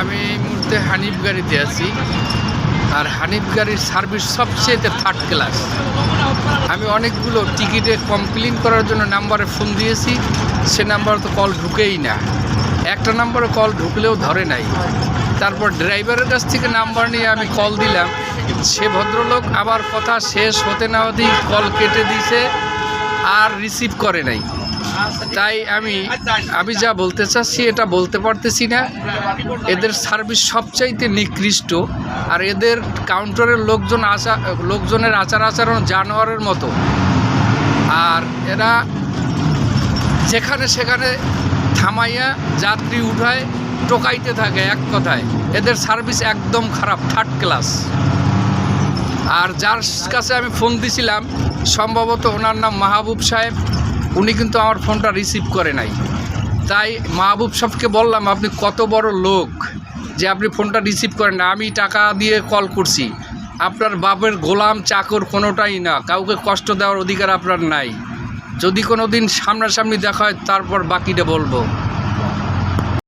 আমি এই মুহূর্তে হানিফ গাড়িতে আছি, আর হানিফ গাড়ির সার্ভিস সবচেয়ে থার্ড ক্লাস। আমি অনেকগুলো টিকিটে কমপ্লেন করার জন্য নাম্বারে ফোন দিয়েছি, সে নাম্বার তো কল ঢুকেই না, একটা নাম্বারে কল ঢুকলেও ধরে নাই। তারপর ড্রাইভারের কাছ থেকে নাম্বার নিয়ে আমি কল দিলাম, সে ভদ্রলোক আবার কথা শেষ হতে না হতেই কল কেটে দিয়েছে আর রিসিভ করে নাই। তাই আমি যা বলতে চাচ্ছি এটা বলতে পারতেছি না। এদের সার্ভিস সবচাইতে নিকৃষ্ট, আর এদের কাউন্টারের লোকজনের আচার আচরণ জানোয়ারের মতো। আর এরা যেখানে সেখানে থামাইয়া যাত্রী উঠায় টোকাইতে থাকে, এক কথায় এদের সার্ভিস একদম খারাপ, থার্ড ক্লাস। আর যার কাছে আমি ফোন দিছিলাম সম্ভবত ওনার নাম মাহবুব সাহেব, উনি কিন্তু আমার ফোনটা রিসিভ করে নাই। তাই মাহবুব সাহেবকে বললাম, আপনি কত বড় লোক যে আপনি ফোনটা রিসিভ করেন না? আমি টাকা দিয়ে কল করছি, আপনার বাপের গোলাম চাকর কোনোটাই না, কাউকে কষ্ট দেওয়ার অধিকার আপনার নাই। যদি কোনো দিন সামনাসামনি দেখা হয় তারপর বাকিটা বলবো।